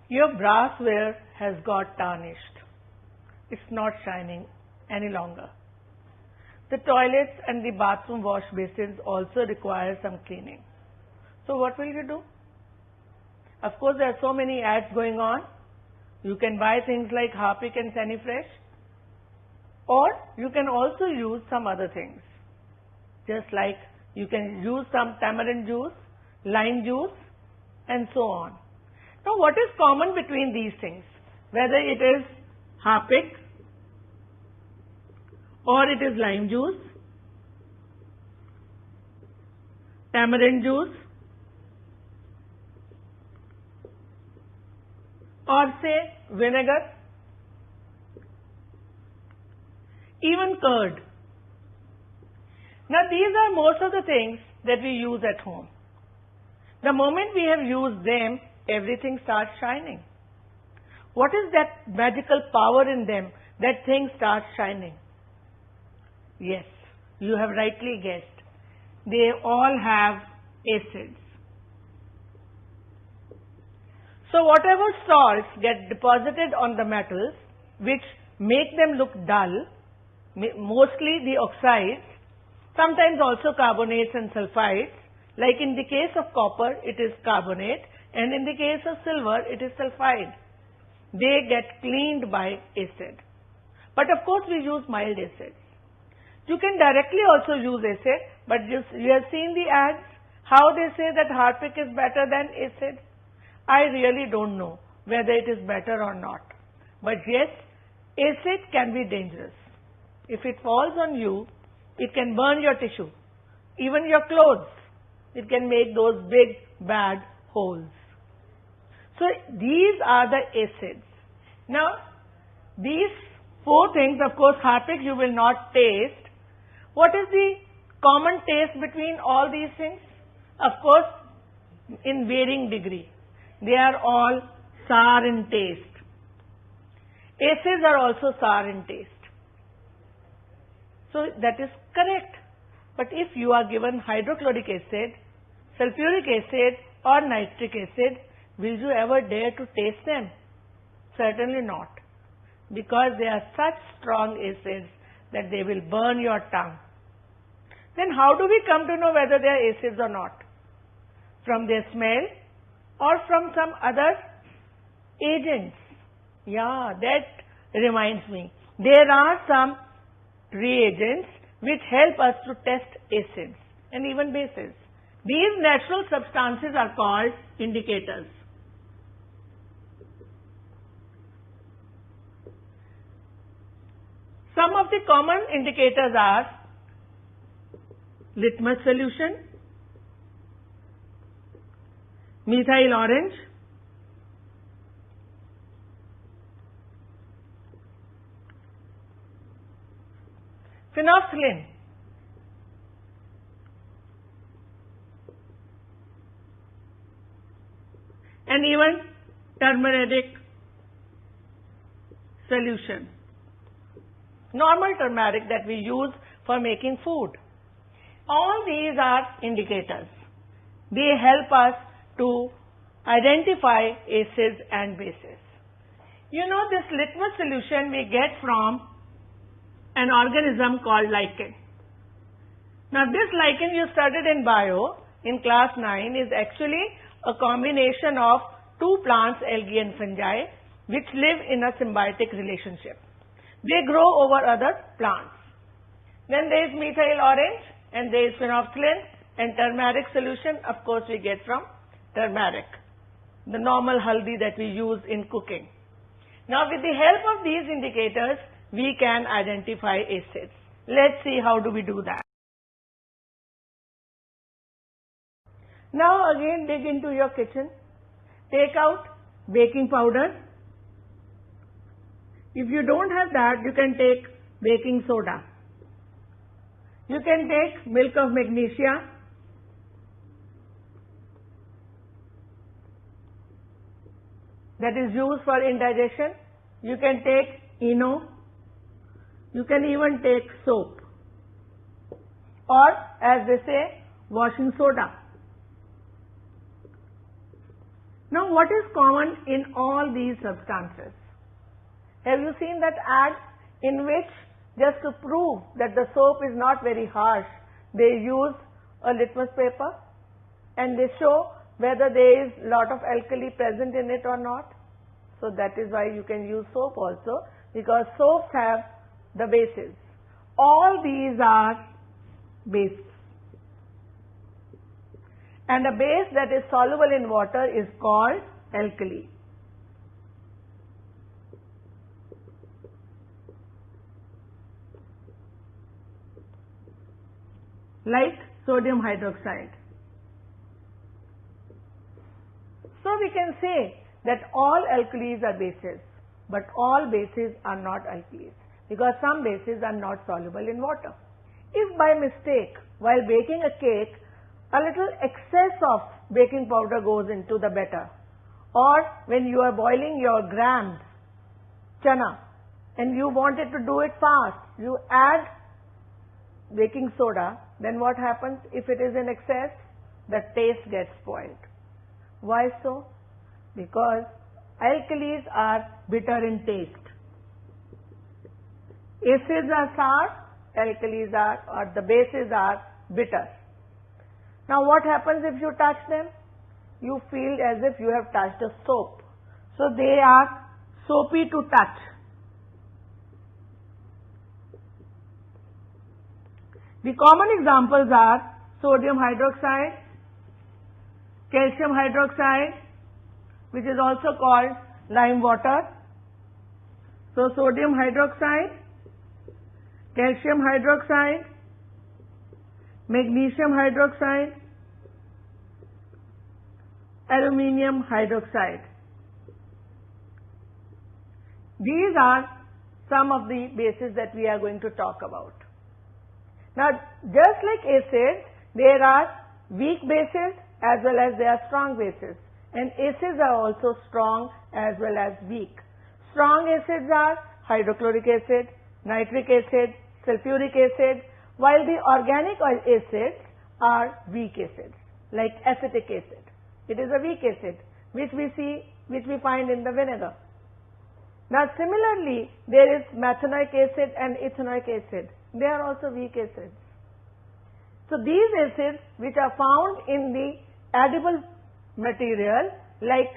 Your brassware has got tarnished. It's not shining any longer. The toilets and the bathroom wash basins also require some cleaning. So what will you do? Of course, there are so many ads going on. You can buy things like Harpic and Sanifresh, or you can also use some other things. Just like you can use some tamarind juice, lime juice, and so on. Now, what is common between these things? Whether it is Harpic, or it is lime juice, tamarind juice, or say vinegar, even curd. Now these are most of the things that we use at home. The moment we have used them, everything starts shining. What is that magical power in them that things start shining? Yes, you have rightly guessed. They all have acids. So whatever salts get deposited on the metals, which make them look dull, mostly the oxides, sometimes also carbonates and sulfides, like in the case of copper, it is carbonate, and in the case of silver, it is sulfide. They get cleaned by acid. But of course, we use mild acids. You can directly also use acid, but you have seen the ads, how they say that Harpic is better than acid. I really don't know whether it is better or not. But yes, acid can be dangerous. If it falls on you, it can burn your tissue, even your clothes. It can make those big bad holes. So these are the acids. Now, these four things, of course, Harpic you will not taste. What is the common taste between all these things? Of course, in varying degree. They are all sour in taste. Acids are also sour in taste. So that is correct. But if you are given hydrochloric acid, sulfuric acid or nitric acid, will you ever dare to taste them? Certainly not. Because they are such strong acids that they will burn your tongue. Then how do we come to know whether they are acids or not? From their smell or from some other agents? Yeah, that reminds me. There are some reagents which help us to test acids and even bases. These natural substances are called indicators. Some of the common indicators are litmus solution, methyl orange, phenolphthalein, and even turmeric solution. Normal turmeric that we use for making food. All these are indicators. They help us to identify acids and bases. You know, this litmus solution we get from an organism called lichen. Now this lichen you studied in bio in class 9 is actually a combination of two plants, algae and fungi, which live in a symbiotic relationship. They grow over other plants. Then there is methyl orange and there is phenolphthalein, and turmeric solution, of course, we get from turmeric, the normal haldi that we use in cooking. Now with the help of these indicators, we can identify acids. Let's see how do we do that. Now again dig into your kitchen. Take out baking powder. If you don't have that, you can take baking soda. You can take milk of magnesia. That is used for indigestion. You can take ENO. You can even take soap. Or, as they say, washing soda. Now, what is common in all these substances? Have you seen that ad in which, just to prove that the soap is not very harsh, they use a litmus paper and they show whether there is lot of alkali present in it or not? So that is why you can use soap also, because soaps have the bases. All these are bases. And a base that is soluble in water is called alkali. Like sodium hydroxide. So we can say that all alkalis are bases, but all bases are not alkalis, because some bases are not soluble in water. If by mistake, while baking a cake, a little excess of baking powder goes into the batter, or when you are boiling your grams, chana, and you wanted to do it fast, you add baking soda, then what happens if it is in excess? The taste gets spoiled. Why so? Because alkalis are bitter in taste. Acids are sour, alkalis are, or the bases are bitter. Now what happens if you touch them? You feel as if you have touched a soap. So they are soapy to touch. The common examples are sodium hydroxide, calcium hydroxide, which is also called lime water. So sodium hydroxide, calcium hydroxide, magnesium hydroxide, aluminium hydroxide. These are some of the bases that we are going to talk about. Now, just like acids, there are weak bases as well as there are strong bases, and acids are also strong as well as weak. Strong acids are hydrochloric acid, nitric acid, sulfuric acid, while the organic acids are weak acids, like acetic acid. It is a weak acid which we find in the vinegar. Now similarly, there is methanoic acid and ethanoic acid. They are also weak acids. So these acids which are found in the edible material, like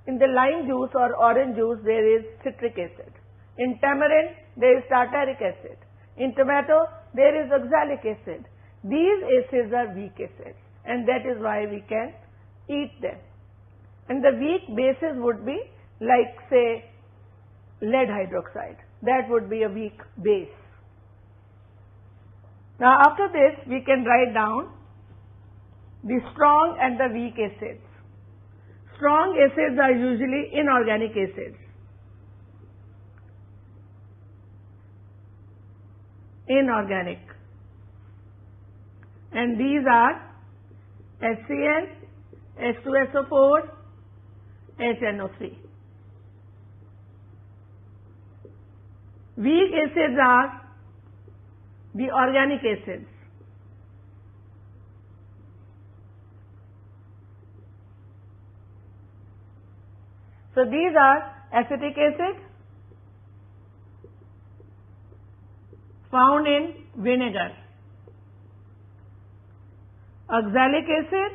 in the lime juice or orange juice, there is citric acid. In tamarind, there is tartaric acid. In tomato, there is oxalic acid. These acids are weak acids, and that is why we can eat them. And the weak bases would be like, say, lead hydroxide. That would be a weak base. Now after this, we can write down the strong and the weak acids. Strong acids are usually inorganic acids. Inorganic. And these are HCl, H2SO4, HNO3. Weak acids are the organic acids. So these are acetic acid found in vinegar, oxalic acid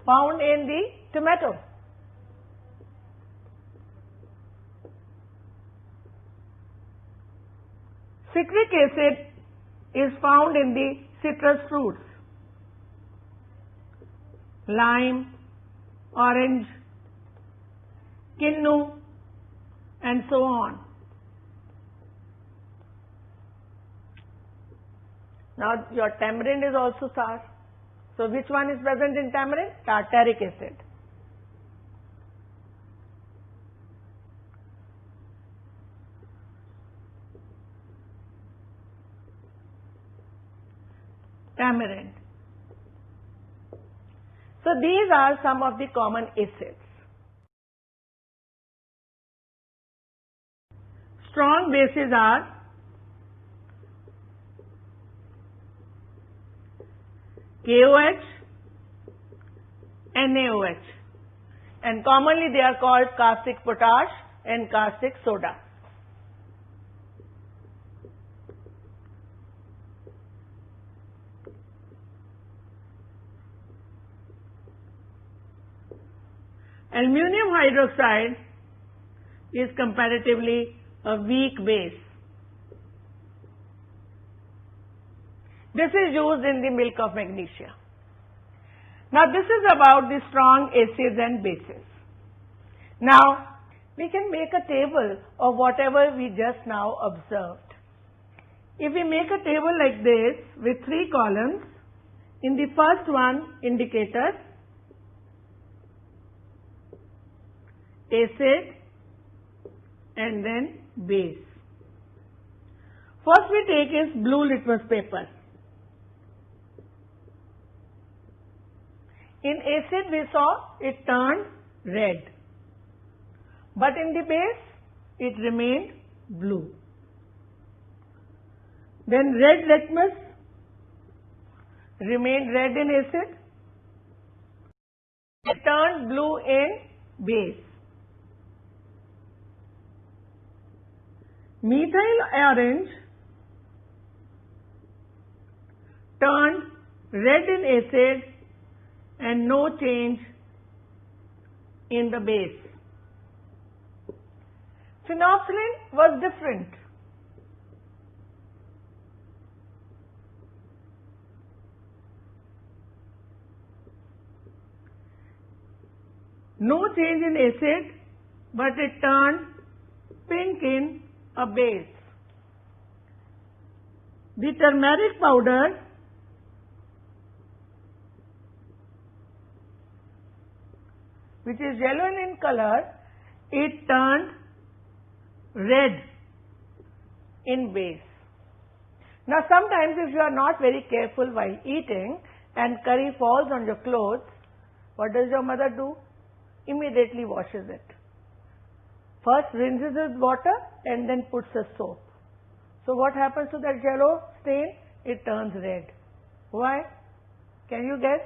found in the tomato, citric acid is found in the citrus fruits, lime, orange, kinnu, and so on. Now your tamarind is also sour. So which one is present in tamarind? Tartaric acid. Tamarind. So these are some of the common acids. Strong bases are KOH, NaOH. And commonly they are called caustic potash and caustic soda. Aluminium hydroxide is comparatively a weak base. This is used in the milk of magnesia. Now this is about the strong acids and bases. Now we can make a table of whatever we just now observed. If we make a table like this with 3 columns, in the first one indicator, acid, and then base. First we take is blue litmus paper. In acid we saw it turned red, but in the base it remained blue. Then red litmus remained red in acid, it turned blue in base. Methyl orange turned red in acid and no change in the base. Phenolphthalein was different. No change in acid, but it turned pink in a base. The turmeric powder which is yellow in color, it turned red in base. Now sometimes if you are not very careful while eating and curry falls on your clothes, what does your mother do? Immediately washes it. First rinses with water and then puts a soap. So what happens to that yellow stain? It turns red. Why? Can you guess?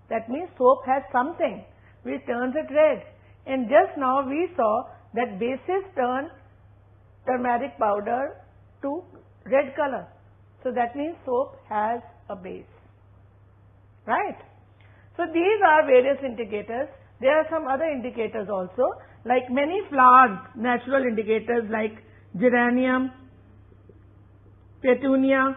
That means soap has something which turns it red. And just now we saw that bases turn turmeric powder to red color. So that means soap has a base. Right? So these are various indicators. There are some other indicators also, like many flowers, natural indicators like geranium, petunia,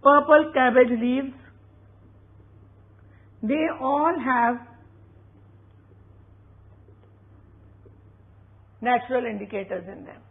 purple cabbage leaves. They all have natural indicators in them.